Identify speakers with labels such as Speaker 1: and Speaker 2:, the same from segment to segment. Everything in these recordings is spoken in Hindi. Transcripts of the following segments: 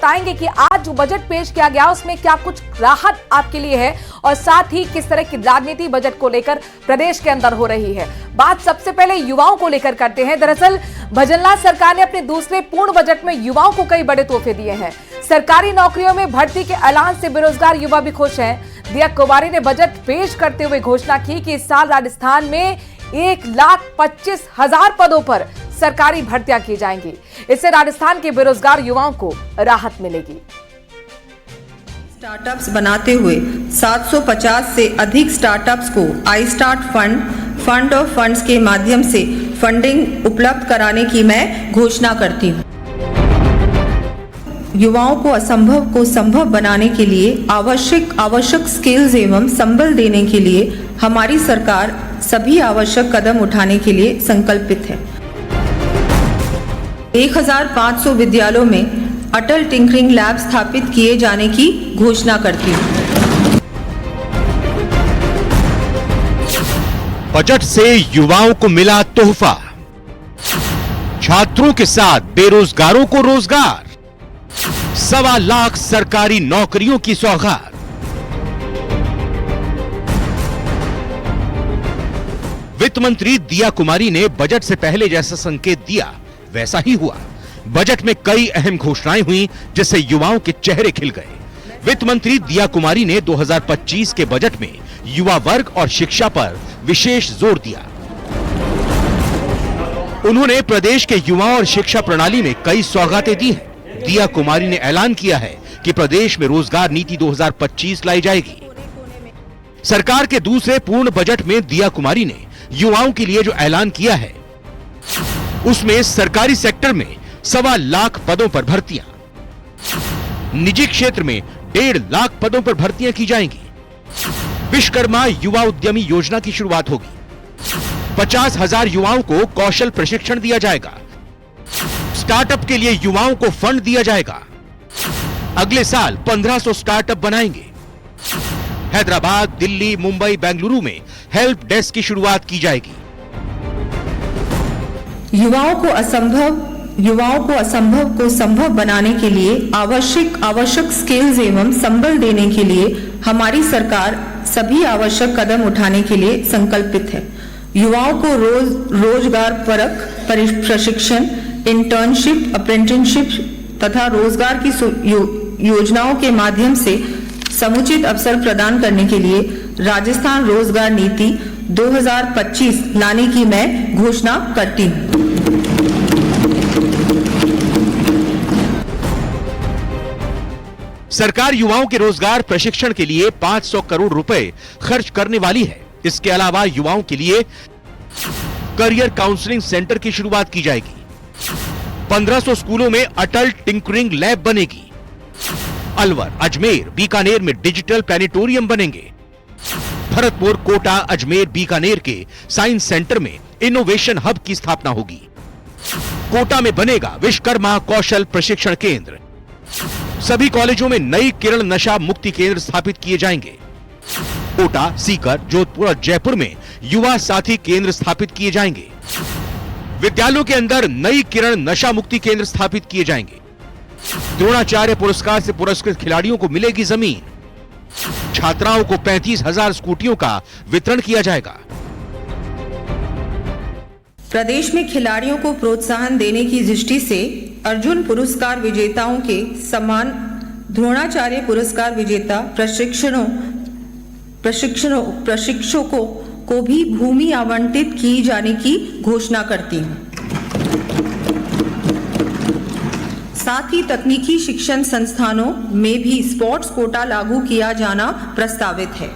Speaker 1: बताएंगे कि आज जो बजट पेश किया गया उसमें क्या कुछ राहत आपके लिए है और साथ ही किस तरह की राजनीति बजट को लेकर प्रदेश के अंदर हो रही है। बात सबसे पहले युवाओं को लेकर करते हैं। दरअसल भजनलाल सरकार ने अपने दूसरे पूर्ण बजट में युवाओं को कई बड़े तोहफे दिए हैं। सरकारी नौकरियों में भर्ती के ऐलान से बेरोजगार युवा भी खुश हैं। दिया कुमारी ने बजट पेश करते हुए घोषणा की कि इस साल राजस्थान में 1,25,000 पदों पर सरकारी भर्तियां की जाएंगी। इससे राजस्थान के बेरोजगार युवाओं को राहत मिलेगी।
Speaker 2: स्टार्टअप्स बनाते हुए 750 से अधिक स्टार्टअप्स को I start fund of funds के माध्यम से फंडिंग उपलब्ध कराने की मैं घोषणा करती हूँ। युवाओं को असंभव को संभव बनाने के लिए आवश्यक स्किल्स एवं संबल देने के लिए हमारी सरकार सभी आवश्यक कदम उठाने के लिए संकल्पित है। 1,500 विद्यालयों में अटल टिंकरिंग लैब स्थापित किए जाने की घोषणा करती हूँ।
Speaker 3: बजट से युवाओं को मिला तोहफा, छात्रों के साथ बेरोजगारों को रोजगार, 1.25 लाख सरकारी नौकरियों की सौगात। वित्त मंत्री दिया कुमारी ने बजट से पहले जैसा संकेत दिया वैसा ही हुआ। बजट में कई अहम घोषणाएं हुई जिससे युवाओं के चेहरे खिल गए। वित्त मंत्री दिया कुमारी ने 2025 के बजट में युवा वर्ग और शिक्षा पर विशेष जोर दिया। उन्होंने प्रदेश के युवाओं और शिक्षा प्रणाली में कई सौगातें दी हैं। दिया कुमारी ने ऐलान किया है कि प्रदेश में रोजगार नीति 2025 लाई जाएगी। सरकार के दूसरे पूर्ण बजट में दिया कुमारी ने युवाओं के लिए जो ऐलान किया है उसमें सरकारी सेक्टर में 1.25 लाख पदों पर भर्तियां, निजी क्षेत्र में 1.5 लाख पदों पर भर्तियां की जाएंगी। विश्वकर्मा युवा उद्यमी योजना की शुरुआत होगी। 50,000 युवाओं को कौशल प्रशिक्षण दिया जाएगा। स्टार्टअप के लिए युवाओं को फंड दिया जाएगा। अगले साल 1500 स्टार्टअप बनाएंगे। हैदराबाद, दिल्ली, मुंबई, बेंगलुरु में हेल्प डेस्क की शुरुआत की जाएगी।
Speaker 2: युवाओं को असंभव को संभव बनाने के लिए आवश्यक स्किल्स एवं संबल देने के लिए हमारी सरकार सभी आवश्यक कदम उठाने के लिए संकल्पित है। युवाओं को रोजगार परक प्रशिक्षण, इंटर्नशिप, अप्रेंटिसशिप तथा रोजगार की योजनाओं के माध्यम से समुचित अवसर प्रदान करने के लिए राजस्थान रोजगार नीति 2025 लाने की मैं घोषणा करती हूँ।
Speaker 3: सरकार युवाओं के रोजगार प्रशिक्षण के लिए 500 करोड़ रुपए खर्च करने वाली है। इसके अलावा युवाओं के लिए करियर काउंसलिंग सेंटर की शुरुआत की जाएगी। 1500 स्कूलों में अटल टिंकरिंग लैब बनेगी। अलवर, अजमेर, बीकानेर में डिजिटल प्लेनेटोरियम बनेंगे। भरतपुर, कोटा, अजमेर, बीकानेर के साइंस सेंटर में इनोवेशन हब की स्थापना होगी। कोटा में बनेगा विश्वकर्मा कौशल प्रशिक्षण केंद्र। सभी कॉलेजों में नई किरण नशा मुक्ति केंद्र स्थापित किए जाएंगे। कोटा, सीकर, जोधपुर और जयपुर में युवा साथी केंद्र स्थापित किए जाएंगे। विद्यालयों के अंदर नई किरण नशा मुक्ति केंद्र स्थापित किए जाएंगे। द्रोणाचार्य पुरस्कार से पुरस्कृत खिलाड़ियों को मिलेगी जमीन। छात्राओं को 35,000 स्कूटियों का वितरण किया जाएगा।
Speaker 2: प्रदेश में खिलाड़ियों को प्रोत्साहन देने की दृष्टि से अर्जुन पुरस्कार विजेताओं के समान द्रोणाचार्य पुरस्कार विजेता प्रशिक्षकों को भी भूमि आवंटित की जाने की घोषणा करती हूँ। साथ ही तकनीकी शिक्षण संस्थानों में भी स्पोर्ट्स कोटा लागू किया जाना प्रस्तावित है।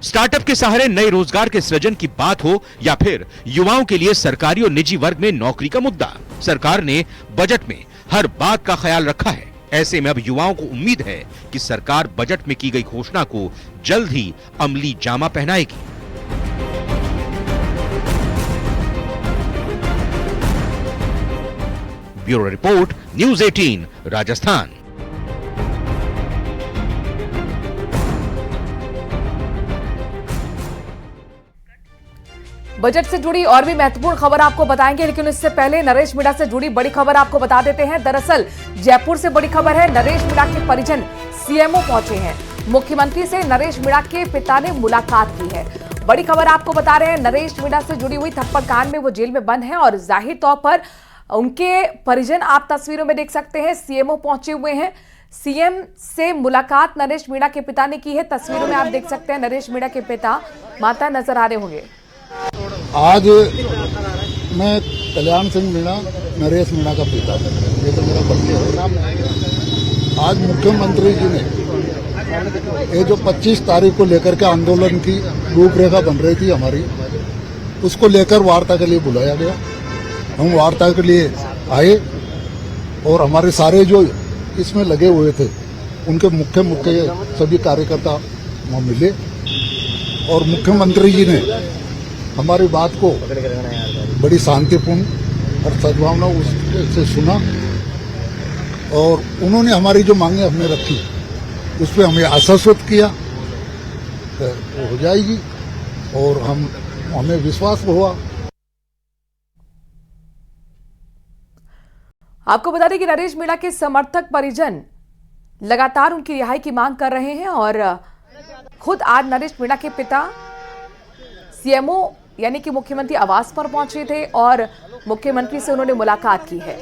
Speaker 3: स्टार्टअप के सहारे नए रोजगार के सृजन की बात हो या फिर युवाओं के लिए सरकारी और निजी वर्ग में नौकरी का मुद्दा, सरकार ने बजट में हर बात का ख्याल रखा है। ऐसे में अब युवाओं को उम्मीद है कि सरकार बजट में की गई घोषणा को जल्द ही अमली जामा पहनाएगी। Bureau report, news 18, Rajasthan.
Speaker 1: Budget से जुड़ी और भी महत्वपूर्ण खबर आपको बताएंगे, लेकिन इससे पहले नरेश मीणा से जुड़ी बड़ी खबर आपको बता देते हैं। दरअसल जयपुर से बड़ी खबर है, नरेश मीणा के परिजन सीएमओ पहुंचे हैं। मुख्यमंत्री से नरेश मीणा के पिता ने मुलाकात की है। बड़ी खबर आपको बता रहे हैं, नरेश मीणा से जुड़ी हुई थप्पड़ कांड में वो जेल में बंद हैं और जाहिर तौर पर उनके परिजन आप तस्वीरों में देख सकते हैं, सीएमओ पहुंचे हुए हैं। सीएम से मुलाकात नरेश मीणा के पिता ने की है। तस्वीरों में आप देख सकते हैं नरेश मीणा के पिता, माता नजर आ रहे होंगे।
Speaker 4: आज मैं कल्याण सिंह मीणा, नरेश मीणा का पिता, ये तो मेरा बच्चे है। आज मुख्यमंत्री जी ने ये जो 25 तारीख को लेकर के आंदोलन की रूपरेखा बन रही थी हमारी, उसको लेकर वार्ता के लिए बुलाया गया। हम वार्ता के लिए आए और हमारे सारे जो इसमें लगे हुए थे उनके मुख्य सभी कार्यकर्ता वहाँ मिले और मुख्यमंत्री जी ने हमारी बात को बड़ी शांतिपूर्ण और सद्भावना उससे सुना और उन्होंने हमारी जो मांगे हमने रखी उस पर हमें आश्वस्त किया वो हो जाएगी और हमें विश्वास हुआ।
Speaker 1: आपको बता दें कि नरेश मीणा के समर्थक परिजन लगातार उनकी रिहाई की मांग कर रहे हैं और खुद आज नरेश मीणा के पिता सीएमओ यानी कि मुख्यमंत्री आवास पर पहुंचे थे और मुख्यमंत्री से उन्होंने मुलाकात की है।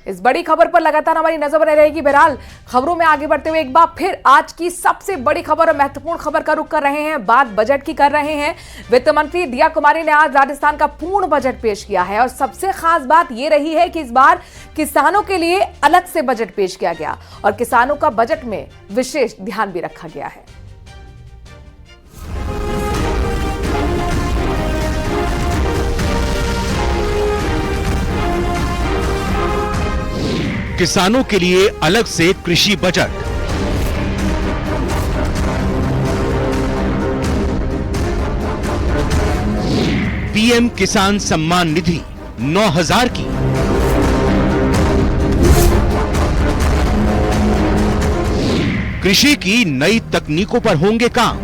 Speaker 1: इस बड़ी खबर पर लगातार हमारी नजर बनी रहेगी। बहरहाल खबरों में आगे बढ़ते हुए एक बार फिर आज की सबसे बड़ी खबर और महत्वपूर्ण खबर का रुख कर रहे हैं। बात बजट की कर रहे हैं। वित्त मंत्री दिया कुमारी ने आज राजस्थान का पूर्ण बजट पेश किया है और सबसे खास बात यह रही है कि इस बार किसानों के लिए अलग से बजट पेश किया गया और किसानों का बजट में विशेष ध्यान भी रखा गया है।
Speaker 3: किसानों के लिए अलग से कृषि बजट। पीएम किसान सम्मान निधि 9,000 की। कृषि की नई तकनीकों पर होंगे काम।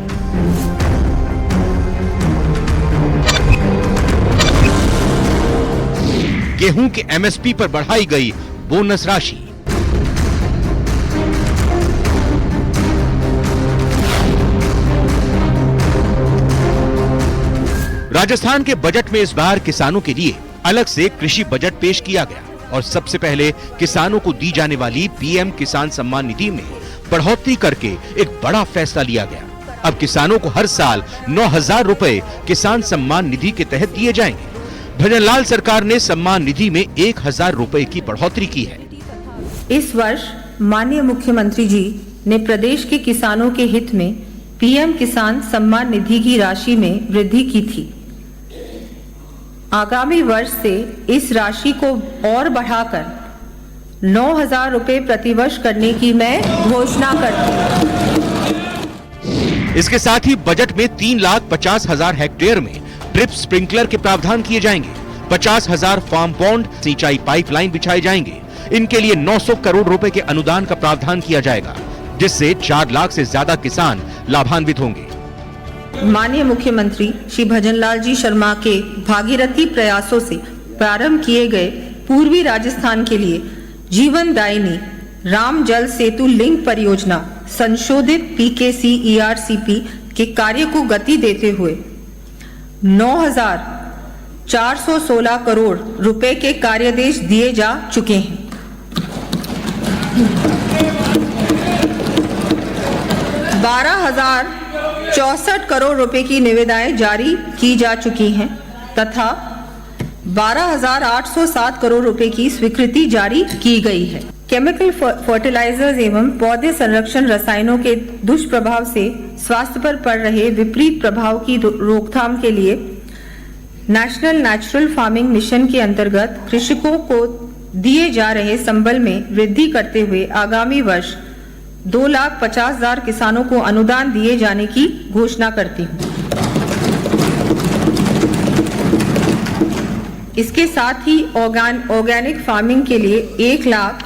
Speaker 3: गेहूं के एमएसपी पर बढ़ाई गई बोनस राशि। राजस्थान के बजट में इस बार किसानों के लिए अलग से कृषि बजट पेश किया गया और सबसे पहले किसानों को दी जाने वाली पीएम किसान सम्मान निधि में बढ़ोतरी करके एक बड़ा फैसला लिया गया। अब किसानों को हर साल 9,000 रुपए किसान सम्मान निधि के तहत दिए जाएंगे। भजनलाल सरकार ने सम्मान निधि में 1,000 रुपए की बढ़ोतरी की है।
Speaker 2: इस वर्ष माननीय मुख्यमंत्री जी ने प्रदेश के किसानों के हित में पीएम किसान सम्मान निधि की राशि में वृद्धि की थी। आगामी वर्ष से इस राशि को और बढ़ाकर 9,000 रुपए प्रतिवर्ष करने की मैं घोषणा करती हूँ।
Speaker 3: इसके साथ ही बजट में 3,50,000 हेक्टेयर में ड्रिप स्प्रिंकलर के प्रावधान किए जाएंगे। 50,000 फार्म पॉन्ड सिंचाई पाइपलाइन बिछाए जाएंगे। इनके लिए 900 करोड़ रुपए के अनुदान का प्रावधान किया जाएगा, जिससे 4 लाख से ज्यादा किसान लाभान्वित होंगे।
Speaker 2: माननीय मुख्यमंत्री श्री भजनलाल जी शर्मा के भागीरथी प्रयासों से प्रारंभ किए गए पूर्वी राजस्थान के लिए जीवनदायिनी राम जल सेतु लिंक परियोजना संशोधित पीकेसी ERCP के कार्य को गति देते हुए 9,416 करोड़ रुपए के कार्यादेश दिए जा चुके हैं। 12,064 करोड़ रुपए की निविदाएं जारी की जा चुकी हैं तथा 12,807 करोड़ रुपए की स्वीकृति जारी की गई है। केमिकल फर्टिलाइजर्स एवं पौधे संरक्षण रसायनों के दुष्प्रभाव से स्वास्थ्य पर पड़ रहे विपरीत प्रभाव की रोकथाम के लिए नेशनल नेचुरल फार्मिंग मिशन के अंतर्गत कृषकों को दिए जा रहे संबल में वृद्धि करते हुए आगामी वर्ष 2,50,000 किसानों को अनुदान दिए जाने की घोषणा करती हूँ। इसके साथ ही ऑर्गेनिक फार्मिंग के लिए 1 लाख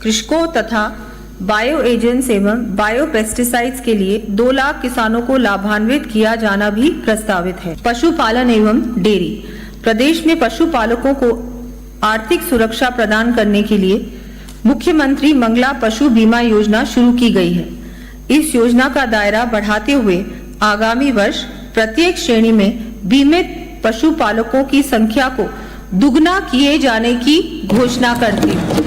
Speaker 2: कृषकों तथा बायो एजेंट्स एवं बायो पेस्टिसाइड्स के लिए 2 लाख किसानों को लाभान्वित किया जाना भी प्रस्तावित है। पशुपालन एवं डेयरी, प्रदेश में पशुपालकों को आर्थिक सुरक्षा प्रदान करने के लिए मुख्यमंत्री मंगला पशु बीमा योजना शुरू की गई है। इस योजना का दायरा बढ़ाते हुए आगामी वर्ष प्रत्येक श्रेणी में बीमित पशुपालकों की संख्या को दुगना किए जाने की घोषणा करती हूँ।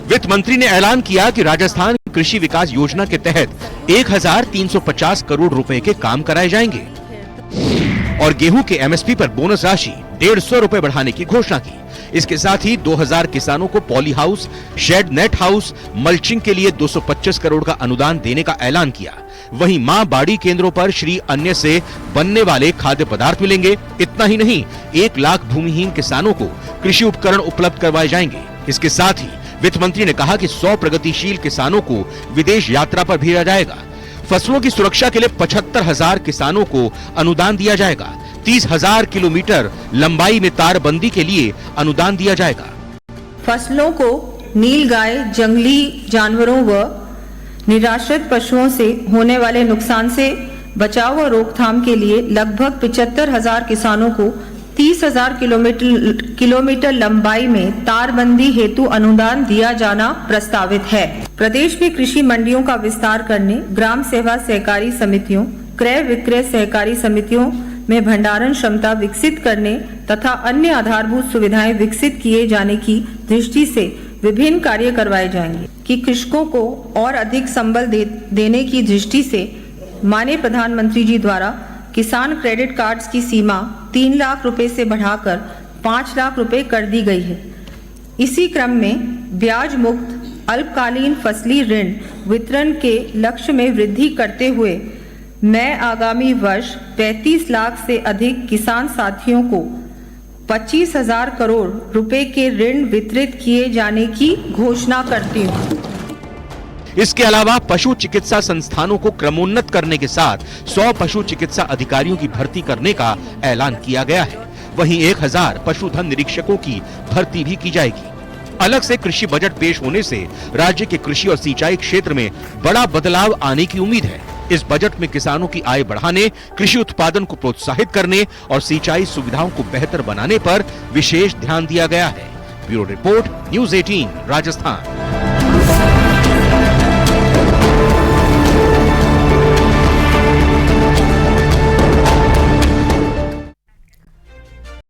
Speaker 3: वित्त मंत्री ने ऐलान किया कि राजस्थान कृषि विकास योजना के तहत 1350 करोड़ रुपए के काम कराए जाएंगे और गेहूं के एमएसपी पर बोनस राशि 150 रुपए बढ़ाने की घोषणा की। इसके साथ ही 2000 किसानों को poly house, shade net house, mulching के लिए 225 करोड़ का अनुदान देने का ऐलान किया। वहीं मां बाड़ी केंद्रों पर श्री अन्य से बनने वाले खाद्य पदार्थ मिलेंगे। इतना ही नहीं, 1 लाख भूमिहीन किसानों को कृषि उपकरण उपलब्ध करवाए जाएंगे। इसके साथ ही वित्त मंत्री ने कहा कि 100 प्रगतिशील किसानों को विदेश यात्रा पर भेजा जाएगा। फसलों की सुरक्षा के लिए 75,000 किसानों को अनुदान दिया जाएगा। 30,000 किलोमीटर लंबाई में तारबंदी के लिए अनुदान दिया जाएगा।
Speaker 2: फसलों को नीलगाय, जंगली जानवरों व निराश्रित पशुओं से होने वाले नुकसान से बचाव व रोकथाम के लिए लगभग 75,000 किसानों को 30,000 किलोमीटर लंबाई में तारबंदी हेतु अनुदान दिया जाना प्रस्तावित है। प्रदेश में कृषि मंडियों का विस्तार करने, ग्राम सेवा सहकारी समितियों, क्रय विक्रय सहकारी समितियों में भंडारण क्षमता विकसित करने तथा अन्य आधारभूत सुविधाएं विकसित किए जाने की दृष्टि से विभिन्न कार्य करवाए जाएंगे कि कृषकों को और अधिक संबल देने की दृष्टि से माननीय प्रधानमंत्री जी द्वारा किसान क्रेडिट कार्ड्स की सीमा 3 लाख रुपए से बढ़ाकर 5 लाख रुपए कर दी गई है। इसी क्रम में ब्याज मुक्त अल्पकालीन फसली ऋण वितरण के लक्ष्य में वृद्धि करते हुए मैं आगामी वर्ष 35 लाख से अधिक किसान साथियों को 25,000 करोड़ रुपए के ऋण वितरित किए जाने की घोषणा करती हूँ।
Speaker 3: इसके अलावा पशु चिकित्सा संस्थानों को क्रमोन्नत करने के साथ 100 पशु चिकित्सा अधिकारियों की भर्ती करने का ऐलान किया गया है। वहीं 1000 पशुधन निरीक्षकों की भर्ती भी की जाएगी। अलग से कृषि बजट पेश होने से राज्य के कृषि और सिंचाई क्षेत्र में बड़ा बदलाव आने की उम्मीद है। इस बजट में किसानों की आय बढ़ाने, कृषि उत्पादन को प्रोत्साहित करने और सिंचाई सुविधाओं को बेहतर बनाने पर विशेष ध्यान दिया गया है। Bureau report, news 18 Rajasthan.